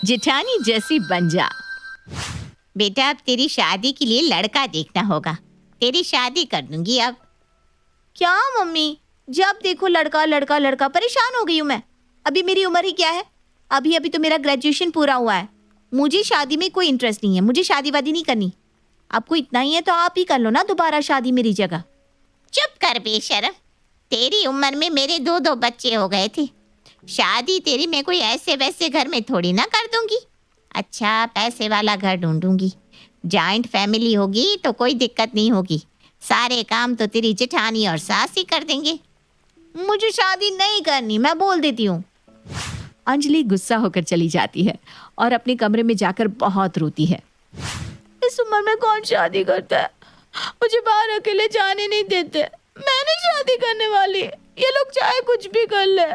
जेठानी जैसी बन जा। बेटा अब तेरी शादी के लिए लड़का देखना होगा। तेरी शादी कर दूंगी अब। क्या मम्मी, जब देखो लड़का लड़का लड़का, परेशान हो गई हूँ मैं। अभी मेरी उम्र ही क्या है, अभी अभी तो मेरा ग्रेजुएशन पूरा हुआ है। मुझे शादी में कोई इंटरेस्ट नहीं है, मुझे शादी वादी नहीं करनी। आपको इतना ही है तो आप ही कर लो ना दोबारा शादी मेरी जगह। चुप कर बेशरम, तेरी उम्र में मेरे दो दो बच्चे हो गए थे। शादी तेरी मैं कोई ऐसे वैसे घर में थोड़ी ना कर दूंगी। अच्छा पैसे वाला घर ढूंढूंगी, जॉइंट फैमिली होगी तो कोई दिक्कत नहीं होगी। सारे काम तो तेरी जेठानी और सास ही कर देंगे। मुझे शादी नहीं करनी, मैं बोल देती हूँ। अंजलि गुस्सा होकर चली जाती है और अपने कमरे में जाकर बहुत रोती है। इस उम्र में कौन शादी करता है, मुझे बाहर अकेले जाने नहीं देते। मैं नहीं शादी करने वाली, ये लोग चाहे कुछ भी कर ले।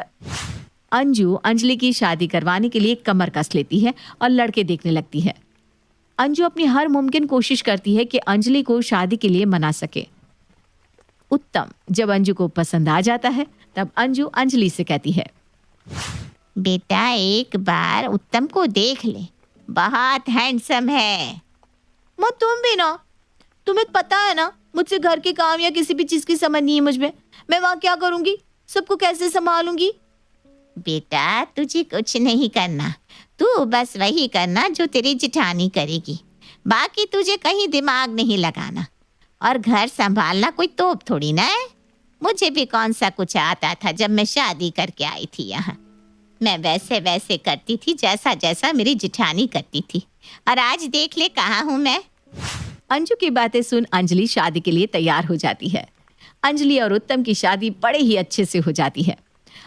अंजू अंजलि की शादी करवाने के लिए कमर कस लेती है और लड़के देखने लगती है। अंजू अपनी हर मुमकिन कोशिश करती है कि अंजलि को शादी के लिए मना सके। उत्तम जब अंजू को पसंद आ जाता है तब अंजू अंजलि से कहती है, बेटा एक बार उत्तम को देख ले, बहुत हैंडसम है। माँ तुम भी ना, तुम्हें पता है ना मुझसे घर के काम या किसी भी चीज की समझ नहीं है मुझमें। मैं वहाँ क्या करूँगी, सबको कैसे संभालूंगी। बेटा तुझे कुछ नहीं करना, तू बस वही करना जो तेरी जेठानी करेगी। बाकी तुझे कहीं दिमाग नहीं लगाना। और घर संभालना कोई तोप थोड़ी ना है। मुझे भी कौन सा कुछ आता था जब मैं शादी करके आई थी यहाँ। मैं वैसे वैसे करती थी जैसा जैसा मेरी जेठानी करती थी, और आज देख ले कहाँ हूँ मैं। अंजू की बातें सुन अंजलि शादी के लिए तैयार हो जाती है। अंजलि और उत्तम की शादी बड़े ही अच्छे से हो जाती है।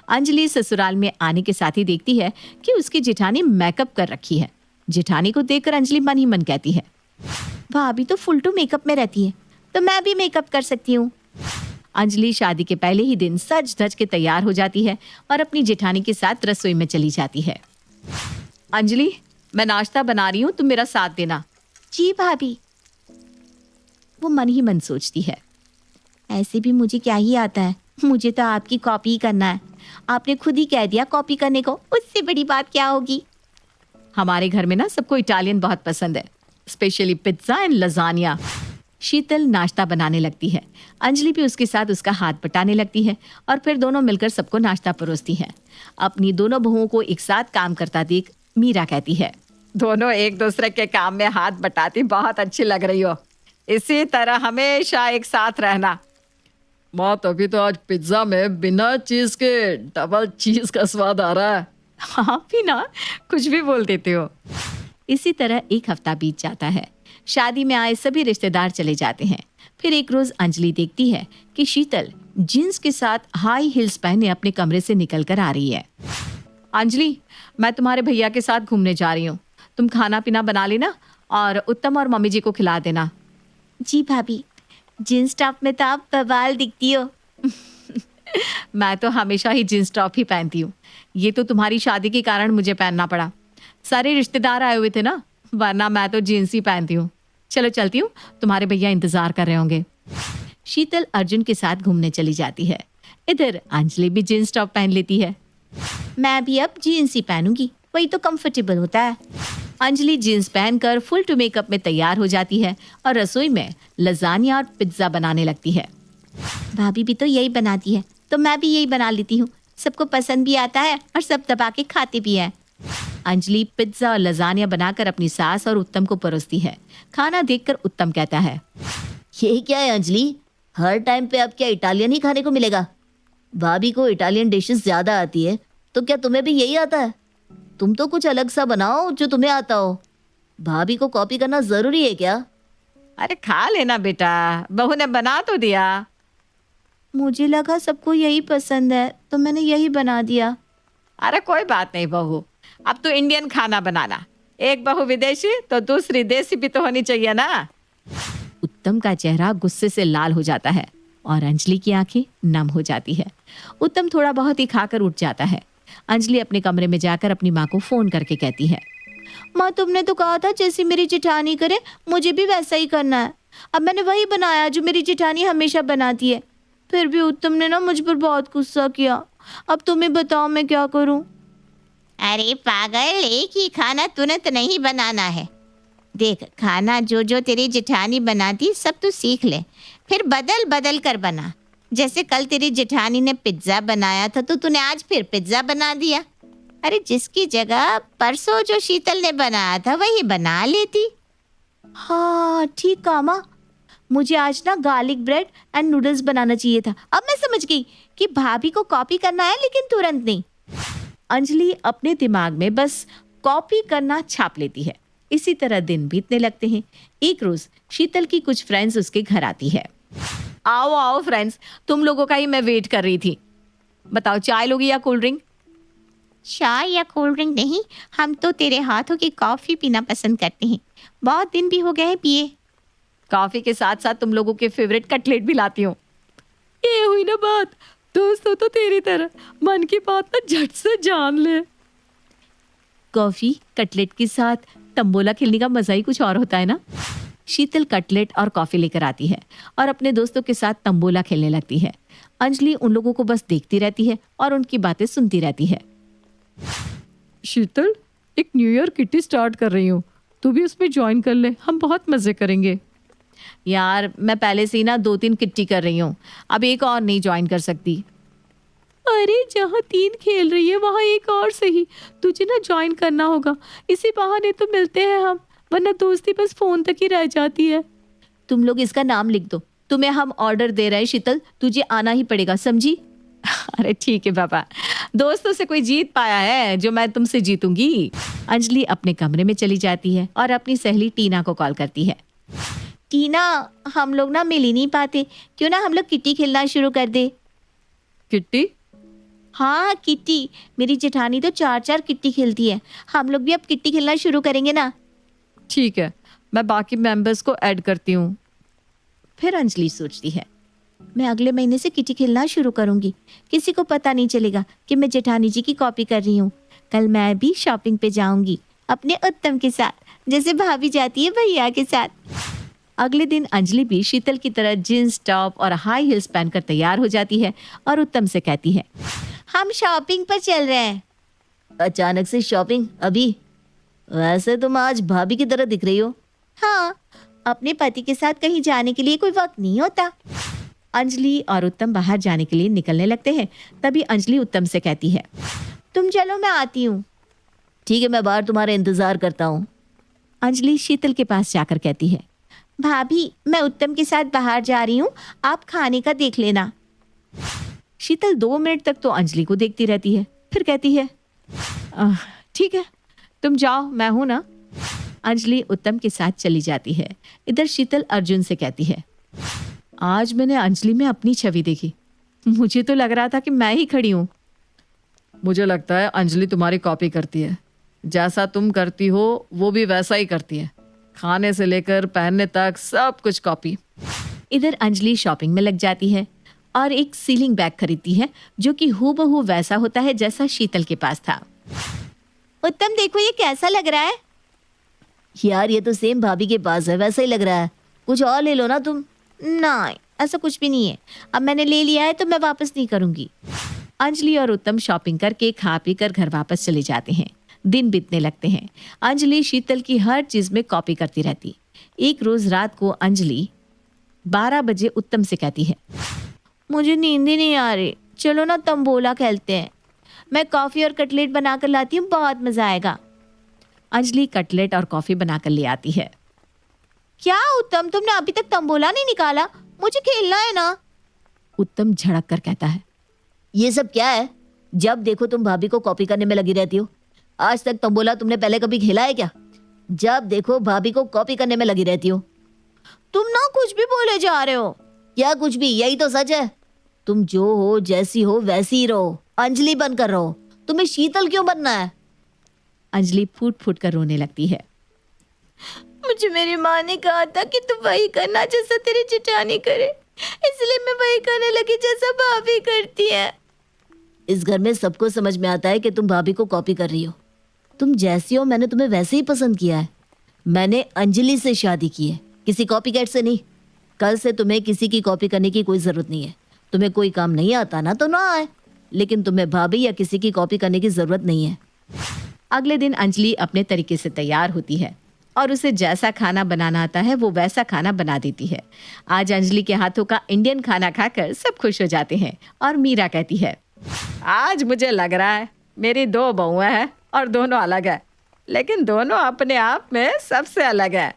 अंजलि ससुराल में आने के साथ ही देखती है कि उसकी जेठानी मेकअप कर रखी है। जेठानी को देखकर अंजलि मन ही मन कहती है, भाभी तो फुल टू मेकअप में रहती है, तो मैं भी मेकअप कर सकती हूँ। अंजलि शादी के पहले ही दिन सज धज के तैयार हो जाती है और अपनी जेठानी के साथ रसोई में चली जाती है। अंजलि मैं नाश्ता बना रही हूँ, तुम मेरा साथ देना। जी भाभी। वो मन ही मन सोचती है, ऐसे भी मुझे क्या ही आता है, मुझे तो आपकी कॉपी ही करना है। आपने खुद ही कह दिया कॉपी करने को, उससे बड़ी बात क्या होगी। हमारे घर में ना सबको इटालियन बहुत पसंद है, स्पेशली पिज्जा एंड लजानिया। शीतल नाश्ता बनाने लगती है। अंजलि भी उसके साथ उसका हाथ बटाने लगती है और फिर दोनों मिलकर सबको नाश्ता परोसती हैं। अपनी दोनों बहुओं को एक साथ काम करता देख मीरा कहती है, दोनों एक दूसरे के काम में हाथ बटाती बहुत अच्छी लग रही हो। इसी तरह हमेशा एक साथ रहना। माँ तभी तो आज पिज्जा में बिना चीज के डबल चीज का स्वाद आ रहा है। हाँ भी ना, कुछ भी बोल देते हो। इसी तरह एक हफ्ता बीत जाता है। शादी में आए सभी रिश्तेदार चले जाते हैं। फिर एक रोज अंजलि देखती है कि शीतल जींस के साथ हाई हील्स पहने अपने कमरे से निकल कर आ रही है। अंजलि मैं तुम्हारे भैया के साथ घूमने जा रही हूँ, तुम खाना पीना बना लेना और उत्तम और मम्मी जी को खिला देना। जी भाभी, जींस टॉप में तो आप बवाल दिखती हो। मैं तो हमेशा ही जींस टॉप ही पहनती हूँ, ये तो तुम्हारी शादी के कारण मुझे पहनना पड़ा। सारे रिश्तेदार आए हुए थे ना, वरना मैं तो जींस ही पहनती हूँ। चलो चलती हूँ, तुम्हारे भैया इंतजार कर रहे होंगे। शीतल अर्जुन के साथ घूमने चली जाती है। इधर अंजलि भी जींस टॉप पहन लेती है। मैं भी अब जीन्स ही पहनूंगी, वही तो कंफर्टेबल होता है। अंजलि जींस पहनकर फुल टू मेकअप में तैयार हो जाती है और रसोई में लजानिया और पिज्जा बनाने लगती है। भाभी भी तो यही बनाती है, तो मैं भी यही बना लेती हूँ। सबको पसंद भी आता है और सब दबा के खाते भी हैं। अंजलि पिज्जा और लजानिया बनाकर अपनी सास और उत्तम को परोसती है। खाना देखकर उत्तम कहता है, ये क्या है अंजलि, हर टाइम पे अब क्या इटालियन ही खाने को मिलेगा। भाभी को इटालियन डिशेस ज्यादा आती है, तो क्या तुम्हें भी यही आता है? तुम तो कुछ अलग सा बनाओ जो तुम्हें आता हो। भाभी को कॉपी करना जरूरी है क्या? अरे खा लेना बेटा, बहू ने बना तो दिया। मुझे लगा सबको यही पसंद है तो मैंने यही बना दिया। अरे कोई बात नहीं बहू, अब तो इंडियन खाना बनाना। एक बहू विदेशी तो दूसरी देसी भी तो होनी चाहिए ना। उत्तम का चेहरा गुस्से से लाल हो जाता है और अंजलि की आंखें नम हो जाती है। उत्तम थोड़ा बहुत ही खाकर उठ जाता है। अंजलि अपने कमरे में जाकर अपनी माँ को फोन करके कहती है, माँ तुमने तो कहा था जैसी मेरी जेठानी करे मुझे भी वैसा ही करना है। अब मैंने वही बनाया जो मेरी जेठानी हमेशा बनाती है। फिर भी उत्तम ने ना मुझ पर बहुत गुस्सा किया। अब तुम्हें बताओ मैं क्या करूं। अरे पागल, एक ही खाना तुरंत नहीं बनाना है। देख, खाना जो जो तेरी जेठानी बनाती सब तू सीख ले, फिर बदल बदल कर बना। जैसे कल तेरी जेठानी ने पिज्ज़ा बनाया था तो तूने आज फिर पिज्ज़ा बना दिया। अरे जिसकी जगह परसों जो शीतल ने बनाया था वही बना लेती। हाँ ठीक कहा माँ, मुझे आज ना गार्लिक ब्रेड एंड नूडल्स बनाना चाहिए था। अब मैं समझ गई कि भाभी को कॉपी करना है लेकिन तुरंत नहीं। अंजलि अपने दिमाग में बस कॉपी करना छाप लेती है। इसी तरह दिन बीतने लगते हैं। एक रोज शीतल की कुछ फ्रेंड्स उसके घर आती है। आओ आओ फ्रेंड्स, तुम लोगों का ही मैं वेट कर रही थी। बताओ, चाय लोगी या कोल्ड ड्रिंक? चाय या कोल्ड ड्रिंक नहीं, हम तो तेरे हाथों की कॉफ़ी पीना पसंद करते हैं। बहुत दिन भी हो गए हैं पिए। कॉफी के साथ साथ तुम लोगों के फेवरेट कटलेट भी लाती हूँ। ये हुई ना बात, दोस्तों तो तेरी तरह मन की बात ना झट से जान ले। कॉफी कटलेट के साथ तंबोला खेलने का मजा ही कुछ और होता है ना। शीतल कटलेट और कॉफी लेकर आती है और अपने दोस्तों के साथ तंबोला खेलने लगती है। अंजलि उन लोगों को बस देखती रहती है और उनकी बातें सुनती रहती है। शीतल, एक न्यू ईयर किटी स्टार्ट कर रही हूँ, तू भी उसमें ज्वाइन कर ले, हम बहुत मजे करेंगे। यार मैं पहले से ही ना 2-3 किट्टी कर रही हूँ, अब एक और नहीं ज्वाइन कर सकती। अरे जहाँ 3 खेल रही है वहाँ एक और सही, तुझे ना ज्वाइन करना होगा। इसी बहाने तो मिलते हैं हम, वरना दोस्ती बस फोन तक ही रह जाती है। तुम लोग इसका नाम लिख दो, तुम्हें हम ऑर्डर दे रहे हैं शीतल, तुझे आना ही पड़ेगा, समझी? अरे ठीक है पापा, दोस्तों से कोई जीत पाया है जो मैं तुमसे जीतूंगी। अंजलि अपने कमरे में चली जाती है और अपनी सहेली टीना को कॉल करती है। टीना, हम लोग ना मिल ही नहीं पाते, क्यों ना हम लोग किट्टी खेलना शुरू कर दे। किट्टी? हाँ किट्टी, मेरी जेठानी तो 4-4 किट्टी खेलती है। हम लोग भी अब किट्टी खेलना शुरू करेंगे ना। ठीक है, मैं बाकी मेंबर्स को ऐड करती हूँ। फिर अंजलि सोचती है, मैं अगले महीने से किट्टी खेलना शुरू करूंगी। किसी को पता नहीं चलेगा कि मैं जेठानी जी की कॉपी कर रही हूँ। कल मैं भी शॉपिंग पे जाऊंगी अपने उत्तम के साथ, जैसे भाभी जाती है भैया के साथ। अगले दिन अंजलि भी शीतल की तरह जींस टॉप और हाई हील्स पहनकर तैयार हो जाती है और उत्तम से कहती है, हम शॉपिंग पर चल रहे हैं। अचानक से शॉपिंग अभी? वैसे तुम आज भाभी की तरह दिख रही हो। हाँ, अपने पति के साथ कहीं जाने के लिए कोई वक्त नहीं होता। अंजलि और उत्तम बाहर जाने के लिए निकलने लगते हैं। तभी अंजलि उत्तम से कहती है, तुम चलो, मैं आती हूँ। ठीक है, मैं बाहर तुम्हारा इंतजार करता हूँ। अंजलि शीतल के पास जाकर कहती है, भाभी, मैं उत्तम के साथ बाहर जा रही हूँ, आप खाने का देख लेना। शीतल 2 मिनट तक तो अंजलि को देखती रहती है, फिर कहती है, ठीक है तुम जाओ, मैं हूं ना। अंजलि उत्तम के साथ चली जाती है। इधर शीतल अर्जुन से कहती है, आज मैंने अंजलि में अपनी छवि देखी, मुझे तो लग रहा था कि मैं ही खड़ी हूँ। मुझे लगता है अंजलि तुम्हारी कॉपी करती है, जैसा तुम करती हो वो भी वैसा ही करती है, खाने से लेकर पहनने तक सब कुछ कॉपी। इधर अंजलि शॉपिंग में लग जाती है और एक सीलिंग बैग खरीदती है जो कि हूबहू वैसा होता है जैसा शीतल के पास था। उत्तम देखो, ये कैसा लग रहा है? यार ये तो सेम भाभी के पास है, वैसा ही लग रहा है। कुछ और ले लो ना तुम। नहीं, ऐसा कुछ भी नहीं है। अब मैंने ले लिया है तो मैं वापस नहीं करूंगी। अंजलि और उत्तम शॉपिंग करके खा पी कर घर वापस चले जाते हैं। दिन बीतने लगते हैं। अंजलि शीतल की हर चीज में कॉपी करती रहती। एक रोज रात को अंजलि 12 बजे उत्तम से कहती है, मुझे नींद ही नहीं आ रही, चलो ना तंबोला खेलते हैं। मैं कॉफी और कटलेट बनाकर लाती हूँ, बहुत मजा आएगा। अंजलि कटलेट और कॉफी बनाकर ले आती है। क्या उत्तम, तुमने अभी तक तंबोला नहीं निकाला? मुझे खेलना है ना। उत्तम झड़क कर कहता है, ये सब क्या है? जब देखो तुम भाभी को कॉपी करने में लगी रहती हो। आज तक तंबोला तुमने पहले कभी खेला है क्या? जब देखो भाभी को कॉपी करने में लगी रहती हो। तुम ना कुछ भी बोले जा रहे हो। क्या कुछ भी? यही तो सच है। तुम जो हो, जैसी हो वैसी ही रहो, अंजलि बनकर रहो। तुम्हें शीतल क्यों बनना है? अंजलि फूट फूट कर रोने लगती है। मुझे मेरी माँ ने कहा था कि तू वही करना जैसा तेरी जेठानी करे, इसलिए मैं वही करने लगी जैसा भाभी करती है। इस घर में सबको समझ में आता है कि तुम भाभी को कॉपी कर रही हो। तुम जैसी हो मैंने तुम्हें वैसे ही पसंद किया है। मैंने अंजलि से शादी की है, किसी कॉपीकैट से नहीं। कल से तुम्हें किसी की कॉपी करने की कोई जरूरत नहीं है। तुम्हें कोई काम नहीं आता ना तो ना आए, लेकिन तुम्हें भाभी या किसी की कॉपी करने की जरूरत नहीं है। अगले दिन अंजलि अपने तरीके से तैयार होती है और उसे जैसा खाना बनाना आता है वो वैसा खाना बना देती है। आज अंजलि के हाथों का इंडियन खाना खाकर सब खुश हो जाते हैं और मीरा कहती है, आज मुझे लग रहा है मेरी 2 बहुएं हैं और दोनों अलग है, लेकिन दोनों अपने आप में सबसे अलग है।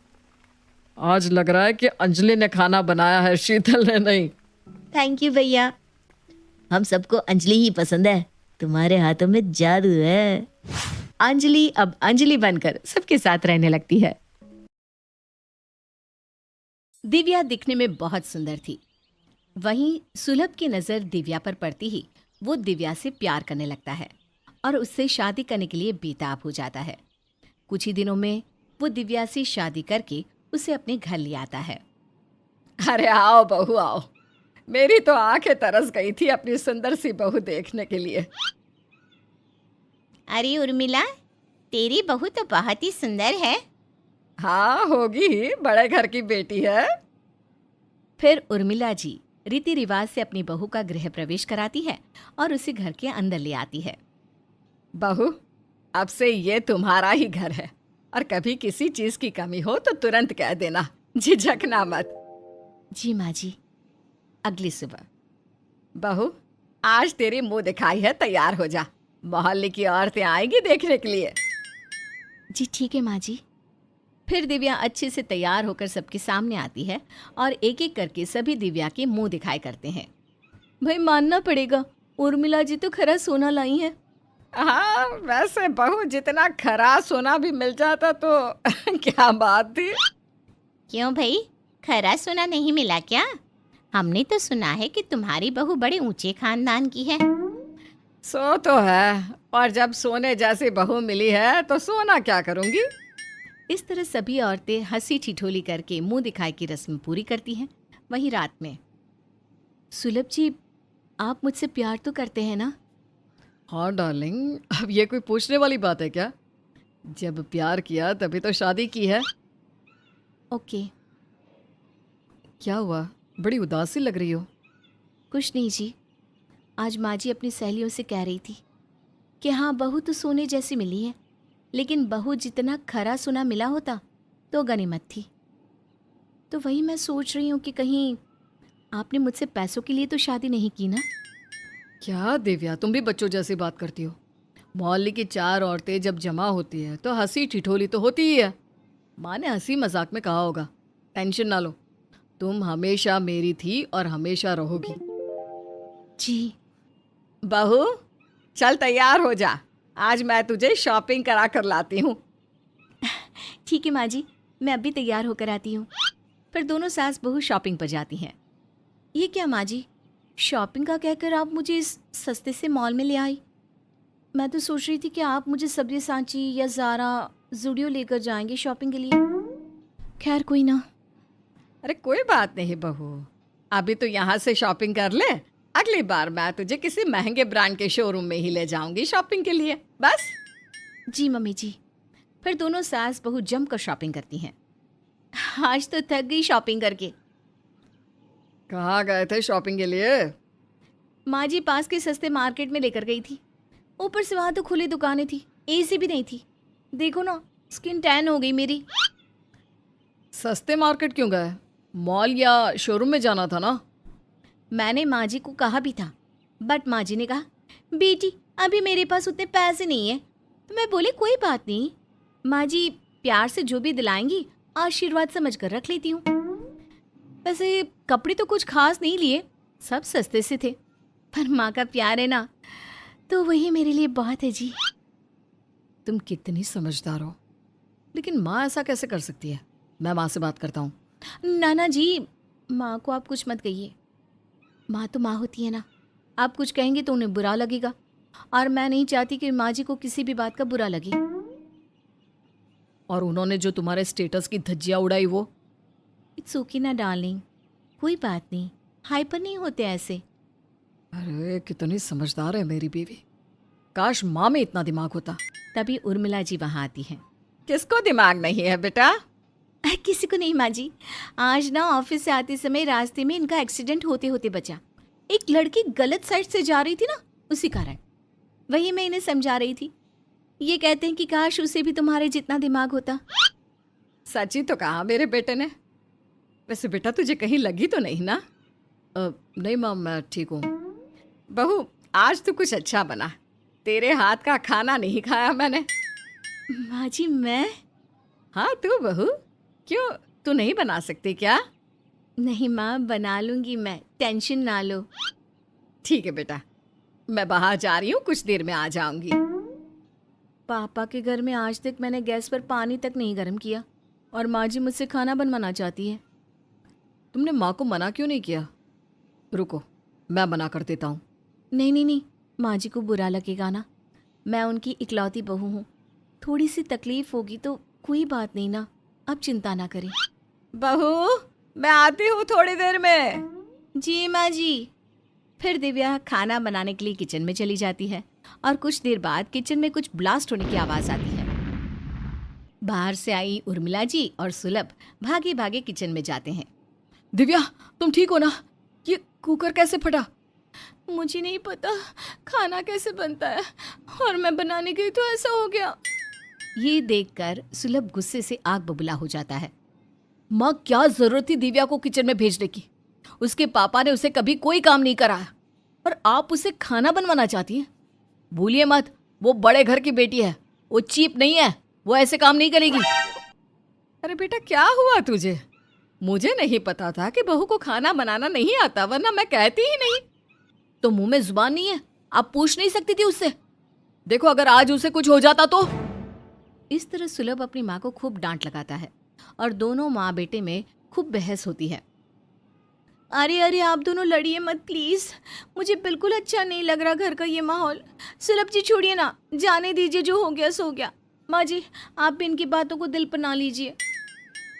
आज लग रहा है कि अंजलि ने खाना बनाया है, शीतल ने नहीं। थैंक यू भैया। हम सबको अंजलि ही पसंद है, तुम्हारे हाथों में जादू है। अंजलि अब अंजलि बनकर सबके साथ रहने लगती है। दिव्या दिखने में बहुत सुंदर थी। वहीं सुलभ की नज़र दिव्या पर पड़ती ही वो दिव्या से प्यार करने लगता है और उससे शादी करने के लिए बेताब हो जाता है। कुछ ही दिनों में वो दिव्या से शादी करके उसे अपने घर ले आता है। अरे आओ बहू आओ, मेरी तो आंखें तरस गई थी अपनी सुंदर सी बहू देखने के लिए। अरे उर्मिला, तेरी बहू तो बहुत ही सुंदर है। हाँ होगी ही, बड़े घर की बेटी है। फिर उर्मिला जी रीति रिवाज से अपनी बहू का गृह प्रवेश कराती है और उसे घर के अंदर ले आती है। बहू, अब से ये तुम्हारा ही घर है और कभी किसी चीज की कमी हो तो तुरंत कह देना, झिझकना मत। जी माँ जी। अगली सुबह बहू, आज तेरी मुंह दिखाई है, तैयार हो जा, मोहल्ले की औरतें आएंगी देखने के लिए। जी ठीक है माँ जी। फिर दिव्या अच्छे से तैयार होकर सबके सामने आती है और एक एक करके सभी दिव्या के मुंह दिखाई करते हैं। भाई मानना पड़ेगा, उर्मिला जी तो खरा सोना लाई है। हाँ वैसे बहू, जितना खरा सोना भी मिल जाता तो क्या बात थी। क्यों भाई, खरा सोना नहीं मिला क्या? हमने तो सुना है कि तुम्हारी बहू बड़े ऊंचे खानदान की है। सो तो है, और जब सोने जैसी बहू मिली है तो सोना क्या करूंगी। इस तरह सभी औरतें हंसी ठिठोली करके मुंह दिखाई की रस्म पूरी करती हैं। वहीं रात में, सुलभ जी आप मुझसे प्यार तो करते हैं ना? हाँ डार्लिंग, अब ये कोई पूछने वाली बात है क्या? जब प्यार किया तभी तो शादी की है। ओके। क्या हुआ, बड़ी उदास सी लग रही हो? कुछ नहीं जी, आज माँ जी अपनी सहेलियों से कह रही थी कि हाँ बहू तो सोने जैसी मिली है, लेकिन बहू जितना खरा सोना मिला होता तो गनीमत थी। तो वही मैं सोच रही हूँ कि कहीं आपने मुझसे पैसों के लिए तो शादी नहीं की ना? क्या दिव्या, तुम भी बच्चों जैसी बात करती हो। मोहल्ले की 4 औरतें जब जमा होती है तो हंसी ठिठोली तो होती ही है। माँ ने हंसी मजाक में कहा होगा। टेंशन ना लो, तुम हमेशा मेरी थी और हमेशा रहोगी। जी। बहू चल तैयार हो जा, आज मैं तुझे शॉपिंग करा कर लाती हूँ। ठीक है माँ जी, मैं अभी तैयार होकर आती हूँ। फिर दोनों सास बहू शॉपिंग पर जाती हैं। ये क्या माँ जी, शॉपिंग का कहकर आप मुझे इस सस्ते से मॉल में ले आई? मैं तो सोच रही थी कि आप मुझे सब्जी सांची या ज़ारा ज़ूडियो लेकर जाएंगे शॉपिंग के लिए। खैर कोई ना। अरे कोई बात नहीं बहू, अभी तो यहाँ से शॉपिंग कर ले, अगली बार मैं तुझे किसी महंगे ब्रांड के शोरूम में ही ले जाऊंगी शॉपिंग के लिए, बस। जी मम्मी जी। फिर दोनों सास बहू जमकर शॉपिंग करती हैं। आज तो थक गई शॉपिंग करके। कहाँ गए थे शॉपिंग के लिए? माँ जी पास के सस्ते मार्केट में लेकर गई थी। ऊपर से वहाँ तो खुली दुकानें थी, एसी भी नहीं थी। देखो ना, स्किन टैन हो गई मेरी। सस्ते मार्केट क्यों गए? मॉल या शोरूम में जाना था ना। मैंने माँ जी को कहा भी था, बट माँ जी ने कहा बेटी अभी मेरे पास उतने पैसे नहीं है। तो मैं बोली कोई बात नहीं, माँ जी प्यार से जो भी दिलाएंगी आशीर्वाद समझ कर रख लेती हूँ। वैसे कपड़े तो कुछ खास नहीं लिए, सब सस्ते से थे, पर माँ का प्यार है ना, तो वही मेरे लिए बहुत है जी। तुम कितनी समझदार हो, लेकिन माँ ऐसा कैसे कर सकती है? मैं माँ से बात करता हूँ। नाना जी, माँ को आप कुछ मत कहिए, माँ तो माँ होती है ना। आप कुछ कहेंगे तो उन्हें बुरा लगेगा, और मैं नहीं चाहती कि माँ जी को किसी भी बात का बुरा लगे। और उन्होंने जो तुम्हारे स्टेटस की धज्जियाँ उड़ाई वो? इट्स ओके ना डार्लिंग, कोई बात नहीं, हाइपर नहीं होते ऐसे। अरे कितनी समझदार है मेरी बीवी, काश माँ में इतना दिमाग होता। तभी उर्मिला जी वहाँ आती हैं। किसको दिमाग नहीं है बेटा? किसी को नहीं माँ जी, आज ना ऑफिस से आते समय रास्ते में इनका एक्सीडेंट होते होते बचा। एक लड़की गलत साइड से जा रही थी ना, उसी कारण। वही मैं इन्हें समझा रही थी। ये कहते हैं कि काश उसे भी तुम्हारे जितना दिमाग होता। सच्ची तो कहा मेरे बेटे ने। वैसे बेटा तुझे कहीं लगी तो नहीं ना? नहीं माँ, मैं ठीक हूँ। बहू, आज तो कुछ अच्छा बना। तेरे हाथ का खाना नहीं खाया मैंने। माँ जी मैं? हाँ तू बहू, क्यों तू नहीं बना सकती क्या? नहीं माँ, बना लूंगी मैं, टेंशन ना लो। ठीक है बेटा, मैं बाहर जा रही हूँ, कुछ देर में आ जाऊंगी। पापा के घर में आज तक मैंने गैस पर पानी तक नहीं गर्म किया और माँ जी मुझसे खाना बनवाना चाहती है। तुमने माँ को मना क्यों नहीं किया? रुको, मैं मना कर देता हूँ। नहीं नहीं नहीं, माँ जी को बुरा लगेगा ना। मैं उनकी इकलौती बहू हूँ, थोड़ी सी तकलीफ होगी तो कोई बात नहीं ना, आप चिंता ना करें। बहू, मैं आती हूँ थोड़ी देर में। जी माँ जी। फिर दिव्या खाना बनाने के लिए किचन में चली जाती है और कुछ देर बाद किचन में कुछ ब्लास्ट होने की आवाज़ आती है। बाहर से आई उर्मिला जी और सुलभ भागे भागे किचन में जाते हैं। दिव्या, तुम ठीक हो ना? ये कुकर कैसे फटा? मुझे नहीं पता खाना कैसे बनता है और मैं बनाने गई तो ऐसा हो गया। ये देखकर सुलभ गुस्से से आग बबूला हो जाता है। माँ, क्या जरूरत थी दिव्या को किचन में भेजने की? उसके पापा ने उसे कभी कोई काम नहीं कराया और आप उसे खाना बनवाना चाहती हैं? भूलिए मत, वो बड़े घर की बेटी है, वो चीप नहीं है, वो ऐसे काम नहीं करेगी। अरे बेटा, क्या हुआ तुझे? मुझे नहीं पता था कि बहू को खाना बनाना नहीं आता, वरना मैं कहती ही नहीं। तो मुंह में जुबान नहीं है? आप पूछ नहीं सकती थी उससे? देखो, अगर आज उसे कुछ हो जाता तो। इस तरह सुलभ अपनी माँ को खूब डांट लगाता है और दोनों माँ बेटे में खूब बहस होती है। अरे अरे, आप दोनों लड़िए मत प्लीज, मुझे बिल्कुल अच्छा नहीं लग रहा घर का ये माहौल। सुलभ जी छोड़िए ना, जाने दीजिए, जो हो गया सो गया। माँ जी, आप भी इनकी बातों को दिल पर ना लीजिए।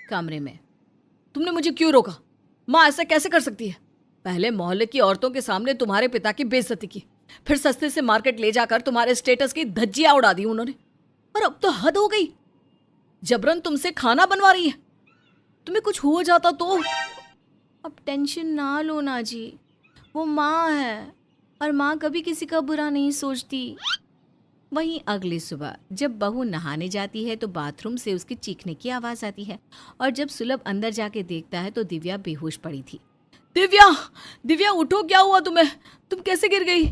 कमरे में तुमने मुझे क्यों रोका? माँ ऐसा कैसे कर सकती है? पहले मोहल्ले की औरतों के सामने तुम्हारे पिता की बेइज्जती की, फिर सस्ते से मार्केट ले जाकर तुम्हारे स्टेटस की धज्जियां उड़ा दी उन्होंने, और अब तो हद हो गई। जबरन तुमसे खाना बनवा रही है। तुम्हें कुछ हो जाता तो? अब टेंशन ना लो ना जी, वो माँ है और माँ कभी किसी का बुरा नहीं सोचती। वहीं अगली सुबह जब बहू नहाने जाती है तो बाथरूम से उसके चीखने की आवाज़ आती है और जब सुलभ अंदर जाके देखता है तो दिव्या बेहोश पड़ी थी। दिव्या, दिव्या उठो, क्या हुआ तुम्हें? तुम कैसे गिर गई?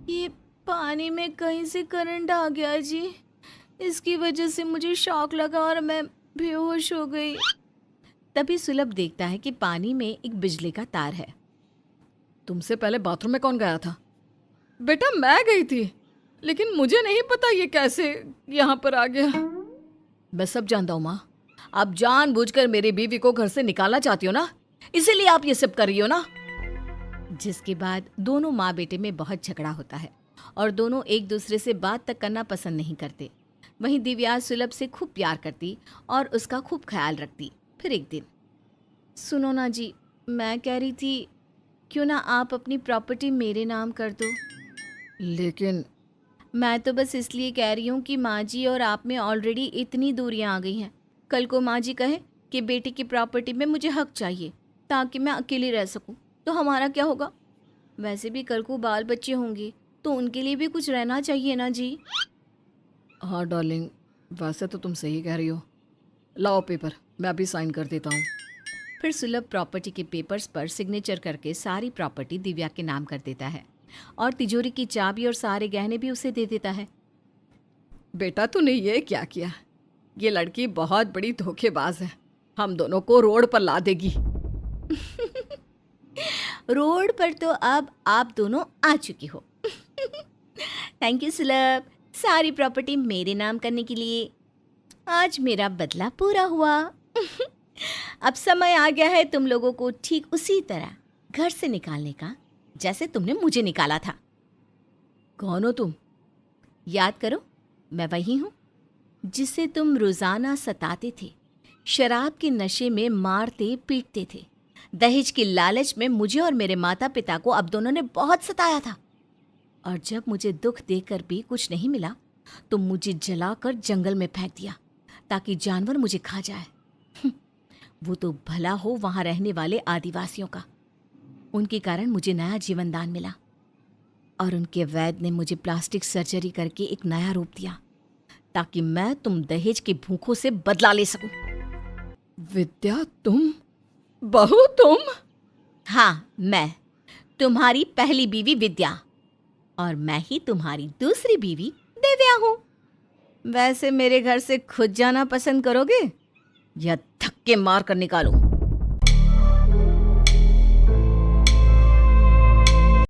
ये पानी में कहीं से करंट आ गया जी, इसकी वजह से मुझे शॉक लगा और मैं बेहोश हो गई। तभी सुलभ देखता है कि पानी में एक बिजली का तार है। तुमसे पहले बाथरूम में कौन गया था? बेटा, मैं गई थी, लेकिन मुझे नहीं पता ये कैसे यहाँ पर आ गया। मैं सब जानता हूँ माँ, आप जानबूझकर मेरी बीवी को घर से निकालना चाहती हो ना, इसीलिए आप ये सब कर रही हो ना। जिसके बाद दोनों माँ बेटे में बहुत झगड़ा होता है और दोनों एक दूसरे से बात तक करना पसंद नहीं करते। वहीं दिव्या सुलभ से खूब प्यार करती और उसका खूब ख्याल रखती। फिर एक दिन, सुनो ना जी, मैं कह रही थी क्यों ना आप अपनी प्रॉपर्टी मेरे नाम कर दो। लेकिन मैं तो बस इसलिए कह रही हूँ कि माँ जी और आप में ऑलरेडी इतनी दूरियाँ आ गई हैं। कल को माँ जी कहे कि बेटी की प्रॉपर्टी में मुझे हक चाहिए ताकि मैं अकेली रह सकूँ, तो हमारा क्या होगा? वैसे भी कल को बाल बच्चे होंगे तो उनके लिए भी कुछ रहना चाहिए ना जी। हाँ डार्लिंग, वैसे तो तुम सही कह रही हो। लाओ पेपर, मैं अभी साइन कर देता हूँ। फिर सुलभ प्रॉपर्टी के पेपर्स पर सिग्नेचर करके सारी प्रॉपर्टी दिव्या के नाम कर देता है और तिजोरी की चाबी और सारे गहने भी उसे दे देता है। बेटा, तूने ये क्या किया? ये लड़की बहुत बड़ी धोखेबाज है, हम दोनों को रोड पर ला देगी। रोड पर तो अब आप दोनों आ चुकी हो। थैंक यू सुलभ, सारी प्रॉपर्टी मेरे नाम करने के लिए। आज मेरा बदला पूरा हुआ। अब समय आ गया है तुम लोगों को ठीक उसी तरह घर से निकालने का जैसे तुमने मुझे निकाला था। कौन हो तुम? याद करो, मैं वही हूँ जिसे तुम रोजाना सताते थे, शराब के नशे में मारते पीटते थे, दहेज की लालच में मुझे और मेरे माता पिता को अब दोनों ने बहुत सताया था। और जब मुझे दुख देकर भी कुछ नहीं मिला तो मुझे जलाकर जंगल में फेंक दिया ताकि जानवर मुझे खा जाए। वो तो भला हो वहां रहने वाले आदिवासियों का, उनके कारण मुझे नया जीवन दान मिला। और उनके वैद्य ने मुझे प्लास्टिक सर्जरी करके एक नया रूप दिया ताकि मैं तुम दहेज के भूखों से बदला ले सकूं। विद्या, तुम? बहू तुम? हाँ, मैं तुम्हारी पहली बीवी विद्या और मैं ही तुम्हारी दूसरी बीवी दिव्या हूं। वैसे मेरे घर से खुद जाना पसंद करोगे या धक्के मार कर निकालो?